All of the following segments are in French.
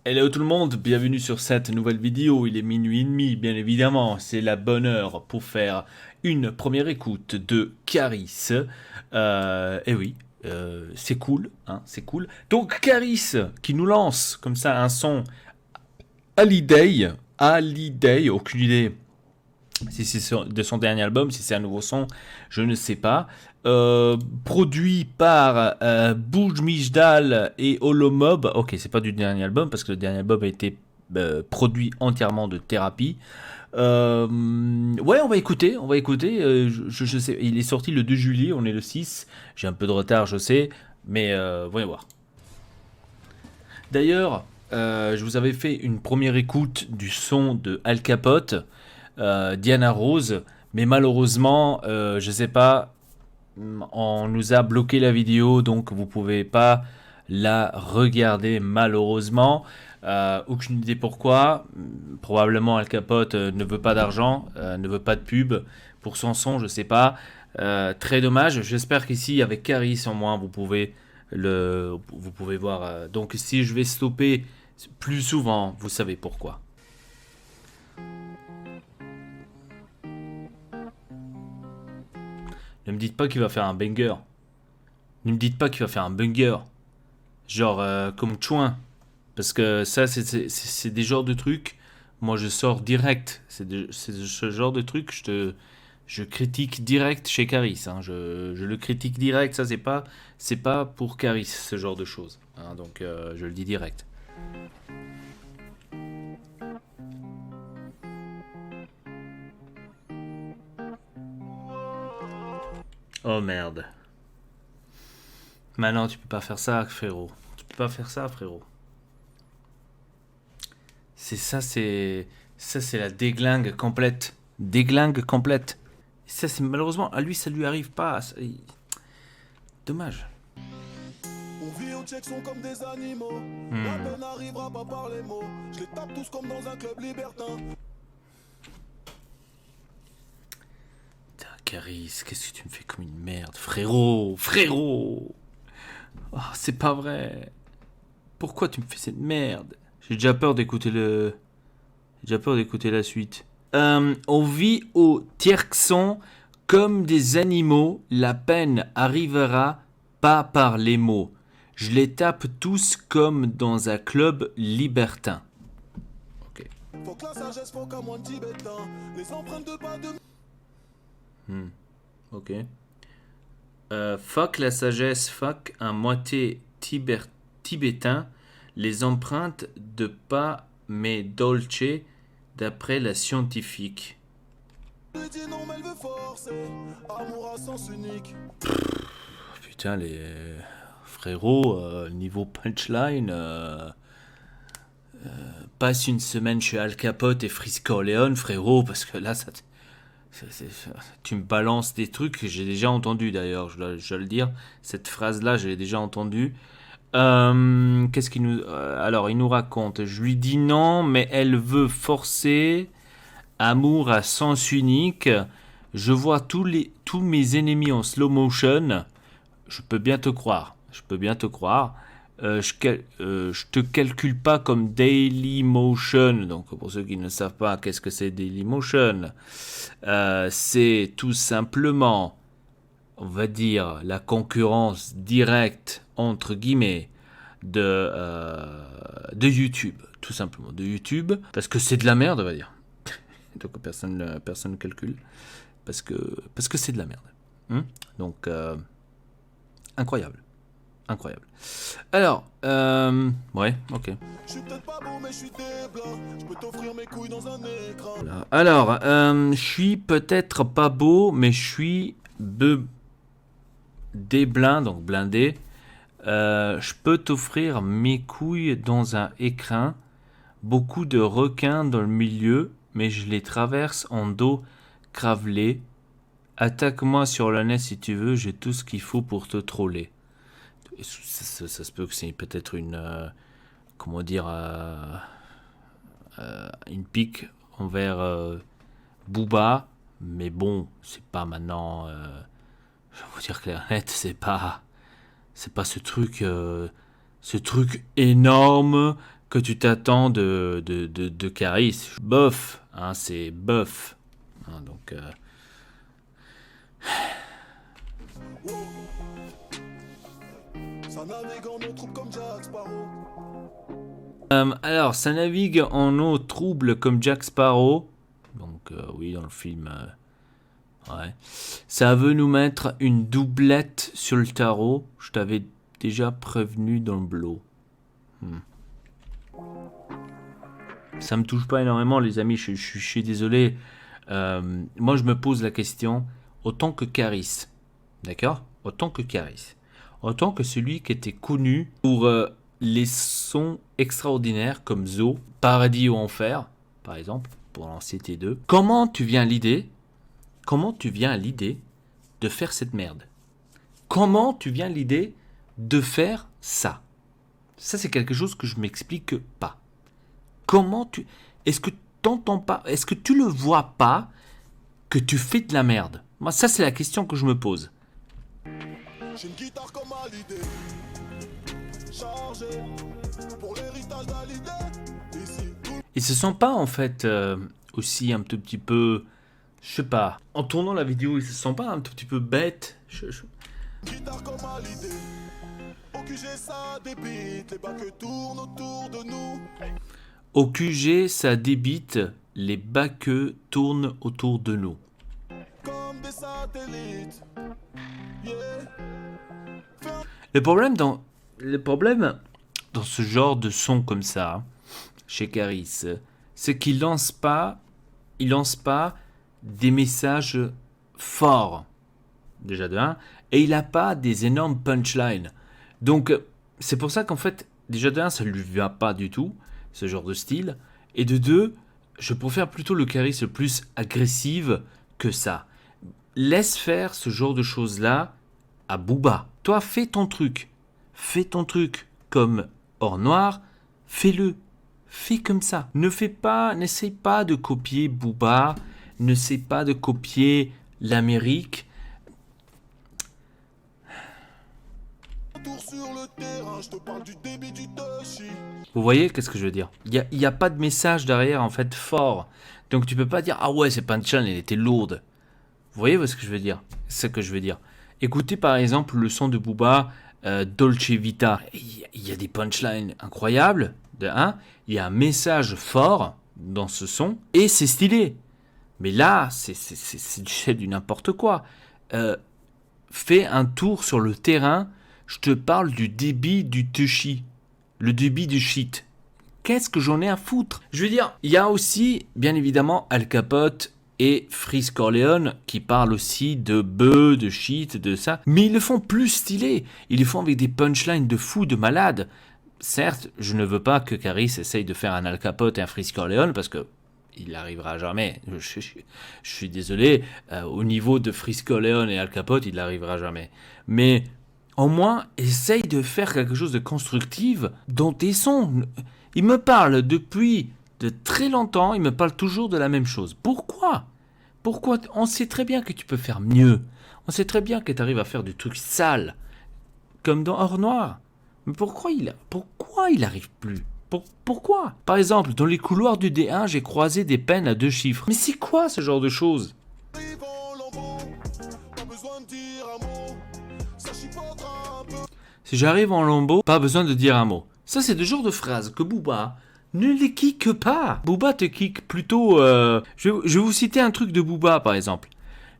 Hello tout le monde, bienvenue sur cette nouvelle vidéo. Il est minuit et demi, bien évidemment. C'est la bonne heure pour faire une première écoute de Caris. Et oui, c'est cool, hein, c'est cool. Donc Caris qui nous lance comme ça un son Holiday, aucune idée si c'est de son dernier album, si c'est un nouveau son, je ne sais pas. Produit par Bouj Mijdal et Holomob. Ok, c'est pas du dernier album parce que le dernier album a été produit entièrement de thérapie. Ouais, on va écouter, on va écouter. Je sais, il est sorti le 2 juillet, on est le 6. J'ai un peu de retard, je sais, mais voyons voir. D'ailleurs, je vous avais fait une première écoute du son de Al Capote, Diana Rose, mais malheureusement, je sais pas, on nous a bloqué la vidéo, donc vous pouvez pas la regarder malheureusement. Aucune idée pourquoi. Probablement Al Capote ne veut pas d'argent, ne veut pas de pub pour son son, je sais pas. Très dommage. J'espère qu'ici avec Caris en moins vous pouvez voir. Donc si je vais stopper plus souvent, vous savez pourquoi. Ne me dites pas qu'il va faire un banger. Ne me dites pas qu'il va faire un banger. Genre comme Chouin. Parce que ça, c'est des genres de trucs. Moi, je sors direct. C'est ce genre de truc. Je critique direct chez Caris. Hein. Je le critique direct. Ça, c'est pas pour Caris, ce genre de choses. Hein. Donc, je le dis direct. Oh merde. Maintenant, tu peux pas faire ça, frérot. Tu peux pas faire ça, frérot. C'est ça, c'est ça, c'est la déglingue complète. Déglingue complète. Ça, c'est malheureusement à lui, ça lui arrive pas. Dommage. On vit au check sont comme des animaux. La peine n'arrivera pas par les mots. Je les tape tous comme dans un club libertin. Putain, Caris, qu'est-ce que tu me fais comme une merde, frérot, frérot. Oh, c'est pas vrai. Pourquoi tu me fais cette merde? J'ai déjà peur d'écouter le. J'ai déjà peur d'écouter la suite. On vit au tierxon comme des animaux. La peine arrivera pas par les mots. Je les tape tous comme dans un club libertin. Ok. Faut que la sagesse faut qu'à moins de tibétain. Les empreintes de pas de. Ok. Fuck la sagesse, fuck un moitié tibétain. Les empreintes de pas mais dolce d'après la scientifique. Lui dit non, mais elle veut forcer. Amour à sens unique. Putain, les frérots, niveau punchline, passe une semaine chez Al Capote et Frisco Leon, frérot, parce que là, tu me balances des trucs que j'ai déjà entendus d'ailleurs, je dois le dire. Cette phrase-là, je l'ai déjà entendue. Qu'est-ce qu'il nous. Alors, il nous raconte. Je lui dis non, mais elle veut forcer. Amour à sens unique. Je vois tous mes ennemis en slow motion. Je peux bien te croire. Je peux bien te croire. Je te calcule pas comme Daily Motion. Donc, pour ceux qui ne savent pas, qu'est-ce que c'est Daily Motion? C'est tout simplement, on va dire, la concurrence directe, entre guillemets, de YouTube. Tout simplement, de YouTube. Parce que c'est de la merde, on va dire. Donc, personne ne calcule. Parce que c'est de la merde. Donc, incroyable. Incroyable. Alors, ouais, ok. Je suis peut-être pas beau, mais je suis des blancs. Je peux t'offrir mes couilles dans un écran. Voilà. Alors, je suis peut-être pas beau, mais je suis déblin, donc blindé. Je peux t'offrir mes couilles dans un écrin. Beaucoup de requins dans le milieu, mais je les traverse en dos cravelé. Attaque-moi sur le nez si tu veux, j'ai tout ce qu'il faut pour te troller. Ça se peut que c'est peut-être une. Comment dire. Une pique envers Booba, mais bon, c'est pas maintenant. Je vais vous dire clair net, c'est pas ce truc énorme que tu t'attends de Caris. Bof, hein, c'est bof. Hein, donc, Ça navigue en eau trouble comme Jack Sparrow. alors, ça navigue en eau trouble comme Jack Sparrow. Donc, oui, dans le film... ouais. Ça veut nous mettre une doublette sur le tarot. Je t'avais déjà prévenu dans le blot. Ça me touche pas énormément, les amis. Je suis désolé. Moi, je me pose la question autant que Caris. D'accord ? Autant que Caris. Autant que celui qui était connu pour les sons extraordinaires comme Zo, Paradis ou Enfer, par exemple, pour en citer deux. Comment tu viens à l'idée de faire cette merde? Comment tu viens à l'idée de faire ça? Ça, c'est quelque chose que je m'explique pas. Comment tu... Est-ce que t'entends pas? Est-ce que tu le vois pas que tu fais de la merde? Moi, ça, c'est la question que je me pose. J'ai une guitare comme Hallyday, chargée pour l'héritage d'Hallyday. Ici, tout Il se sent pas, en fait, aussi un tout petit peu... Je sais pas. En tournant la vidéo, il se sent pas un tout petit peu bête? guitare comme Hallyday. Au QG, ça débite, les bacs tournent autour de nous. Au QG, ça débite, les baqueux tournent autour de nous. Comme des satellites. Yeah. Le problème dans ce genre de son comme ça, chez Caris, c'est qu'il lance pas des messages forts, déjà de 1, et il n'a pas des énormes punchlines. Donc, c'est pour ça qu'en fait, déjà de 1, ça lui va pas du tout, ce genre de style, et de 2, je préfère plutôt le Caris le plus agressive que ça. Laisse faire ce genre de choses-là à Booba. Toi, fais ton truc comme Hors Noir, fais-le. Fais comme ça. N'essaye pas de copier Booba, n'essaye pas de copier l'Amérique. Tour sur le terrain, je te parle du débit du Toshi. Vous voyez, qu'est-ce que je veux dire? Il y a pas de message derrière, en fait, fort. Donc tu peux pas dire, ah ouais, c'est punchline, elle était lourde. Vous voyez ce que je veux dire? C'est ce que je veux dire. Écoutez par exemple le son de Booba, Dolce Vita. Il y a des punchlines incroyables, de 1. Il y a un message fort dans ce son, et c'est stylé. Mais là, c'est du n'importe quoi. Fais un tour sur le terrain, je te parle du débit du Tushi. Le débit du shit. Qu'est-ce que j'en ai à foutre? Je veux dire, il y a aussi, bien évidemment, Al Capote et Freeze Corleone qui parlent aussi de bœufs, de shit, de ça. Mais ils le font plus stylé. Ils le font avec des punchlines de fou, de malade. Certes, je ne veux pas que Caris essaye de faire un Al Capote et un Freeze Corleone parce que il n'arrivera jamais. Je suis désolé. Au niveau de Freeze Corleone et Al Capote, il n'arrivera jamais. Mais au moins, essaye de faire quelque chose de constructif dans tes sons. Il me parle depuis de très longtemps, il me parle toujours de la même chose. Pourquoi? On sait très bien que tu peux faire mieux. On sait très bien que tu arrives à faire du truc sale, comme dans Hors Noir. Mais pourquoi il arrive plus? Pourquoi? Par exemple, dans les couloirs du D1, j'ai croisé des peines à 2 chiffres. Mais c'est quoi ce genre de choses? Arrive en lambeau, pas besoin de dire un mot. Ça chipotera un peu. Si j'arrive en lambeau, pas besoin de dire un mot. Ça, c'est le genre de phrase que Booba ne les kick pas. Booba te kick plutôt... Je vais vous citer un truc de Booba, par exemple.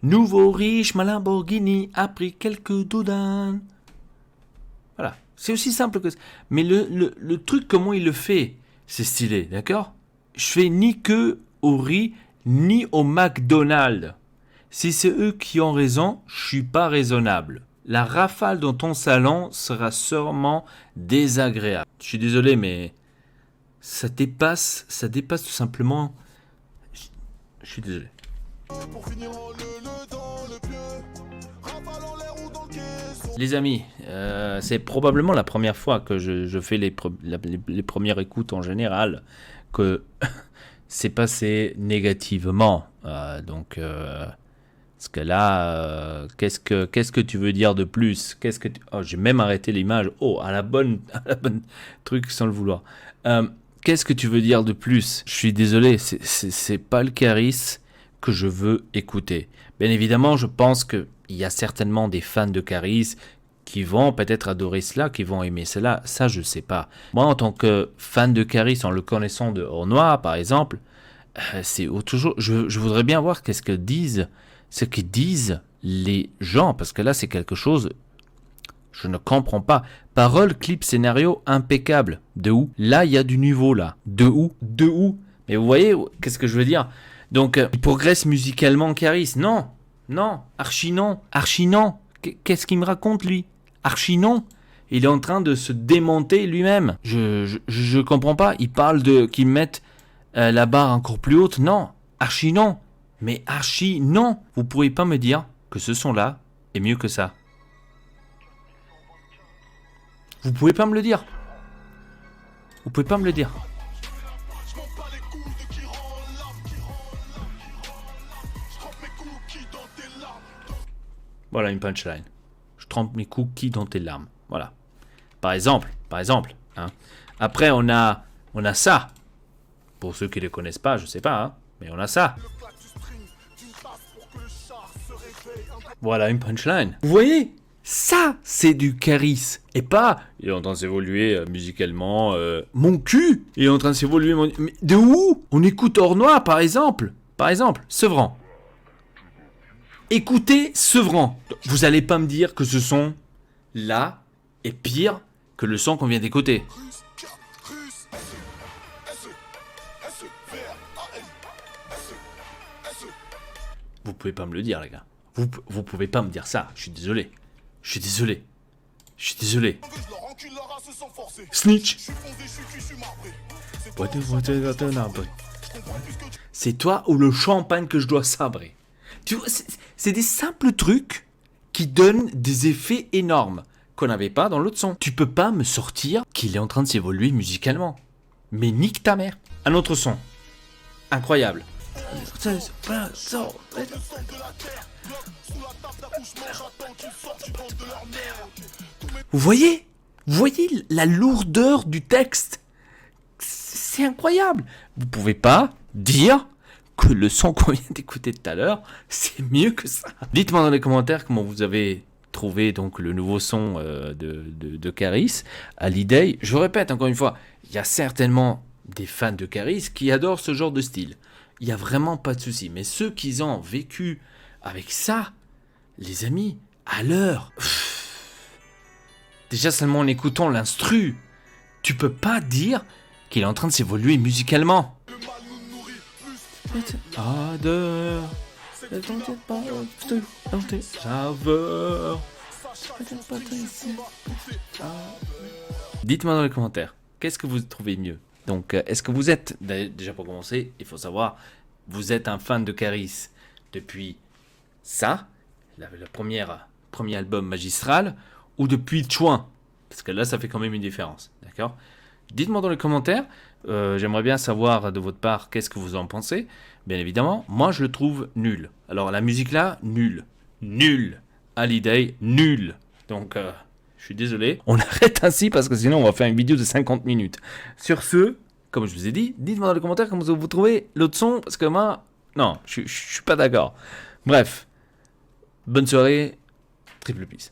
Nouveau riche, ma Lamborghini a pris quelques doudans. Voilà. C'est aussi simple que ça. Mais le truc, comment il le fait, c'est stylé, d'accord? Je fais ni queue au riz, ni au McDonald's. Si c'est eux qui ont raison, je suis pas raisonnable. La rafale dans ton salon sera sûrement désagréable. Je suis désolé, mais ça dépasse tout simplement. Je suis désolé. Pour finir en le dans le pieu. Rafale en l'air ou dans le caisson. Les amis, c'est probablement la première fois que je fais les premières écoutes en général que c'est passé négativement. Donc Parce que là, qu'est-ce que tu veux dire de plus? Oh, j'ai même arrêté l'image. Oh, à la bonne truc sans le vouloir. Qu'est-ce que tu veux dire de plus? Je suis désolé, c'est pas le Caris que je veux écouter. Bien évidemment, je pense qu'il y a certainement des fans de Caris qui vont peut-être adorer cela, qui vont aimer cela. Ça, je sais pas. Moi, en tant que fan de Caris, en le connaissant de Noir, par exemple, c'est toujours. Je voudrais bien voir ce que disent les gens, parce que là, c'est quelque chose. Je ne comprends pas. Parole, clip, scénario, impeccable. De où? Là, il y a du niveau, là. De où? Mais vous voyez, qu'est-ce que je veux dire? Donc, il progresse musicalement, Caris. Non, archi non. Qu'est-ce qu'il me raconte, lui? Archi non. Il est en train de se démonter lui-même. Je comprends pas. Il parle qu'ils mettent la barre encore plus haute. Non, archi non. Mais archi non. Vous pouvez pas me dire que ce son-là est mieux que ça. Vous pouvez pas me le dire. Voilà une punchline. Je trempe mes cookies dans tes larmes. Voilà. Par exemple. Hein. Après, on a ça. Pour ceux qui ne le connaissent pas, je sais pas. Hein, mais on a ça. Voilà une punchline. Vous voyez? Ça, c'est du Caris. Et pas, il est en train de s'évoluer musicalement. Mon cul est en train de s'évoluer. Mais de où? On écoute Hors Noir, par exemple. Sevran. Écoutez Sevran. Vous allez pas me dire que ce son là est pire que le son qu'on vient d'écouter. Vous pouvez pas me le dire, les gars. Vous pouvez pas me dire ça. Je suis désolé. Snitch. C'est toi ou le champagne que je dois sabrer. Tu vois, c'est des simples trucs qui donnent des effets énormes qu'on n'avait pas dans l'autre son. Tu peux pas me sortir qu'il est en train de s'évoluer musicalement. Mais nique ta mère. Un autre son. Incroyable. Vous voyez la lourdeur du texte? C'est incroyable. Vous pouvez pas dire que le son qu'on vient d'écouter tout à l'heure, c'est mieux que ça. Dites-moi dans les commentaires comment vous avez trouvé donc le nouveau son de Caris, Hallyday. Je vous répète encore une fois, il y a certainement des fans de Caris qui adorent ce genre de style. Il n'y a vraiment pas de souci. Mais ceux qui ont vécu avec ça, les amis, à l'heure. Déjà seulement en écoutant l'instru, tu peux pas dire qu'il est en train de s'évoluer musicalement. Dites-moi dans les commentaires, qu'est-ce que vous trouvez mieux? Donc, est-ce que vous êtes, déjà pour commencer, il faut savoir, vous êtes un fan de Caris depuis ça, le premier album magistral, ou depuis Chouin? Parce que là, ça fait quand même une différence, d'accord? Dites-moi dans les commentaires, j'aimerais bien savoir de votre part qu'est-ce que vous en pensez. Bien évidemment, moi je le trouve nul. Alors la musique là, nul. Hallyday, nul. Donc, je suis désolé. On arrête ainsi parce que sinon on va faire une vidéo de 50 minutes. Sur ce, comme je vous ai dit, dites-moi dans les commentaires comment vous trouvez l'autre son, parce que moi, non, je suis pas d'accord. Bref, bonne soirée, triple peace.